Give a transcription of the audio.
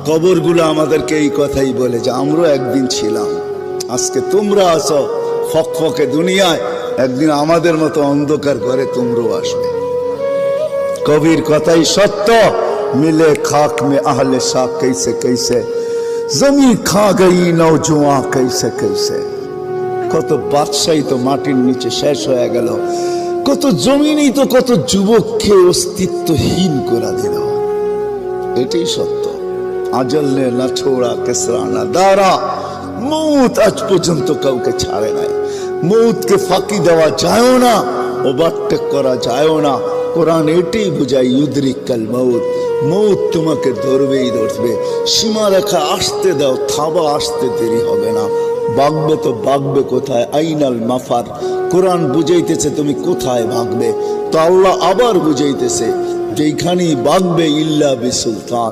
কবরগুলো আমাদেরকে এই কথাই বলে যে আমরা একদিন ছিলাম, আজকে তোমরা আসো ফকফকে দুনিয়ায়, একদিন আমাদের মতো অন্ধকার করে তোমরাও আসবে। কবির কথাই সত্য। মিলে খাক মে আহলে শাক कैसे कैसे জমি খা গই নওজোয়া कैसे कैसे। কত বাদশাহী তো মাটির নিচে শেষ হয়ে গেল, কত জমিনই তো কত যুবককে অস্তিত্বহীন করে দিল। এটাই সত্য। আজল নে না ছোড়া কেসরা না দারা, মৌত আজ পর্যন্ত কাউকে ছাড়ে নাই। মৌতকে ফাঁকি দেওয়া যায় না, ওভারটেক করা যায় না। কোরআন এটাই বুঝায় ইউদরিকাল মৌত, মৌত তোমাকে ধরবেই ধরবে। সীমারেখা আসতে দাও, থাবা আসতে দেরি হবে না। ভাগবে তো ভাগবে কোথায়? আইনাল মাফার। কোরআন বুঝাইতেছে তুমি কোথায় ভাগবে, তো আল্লাহ আবার বুঝাইতেছে যেখানেই ভাগবে ইল্লা বিসুলতান।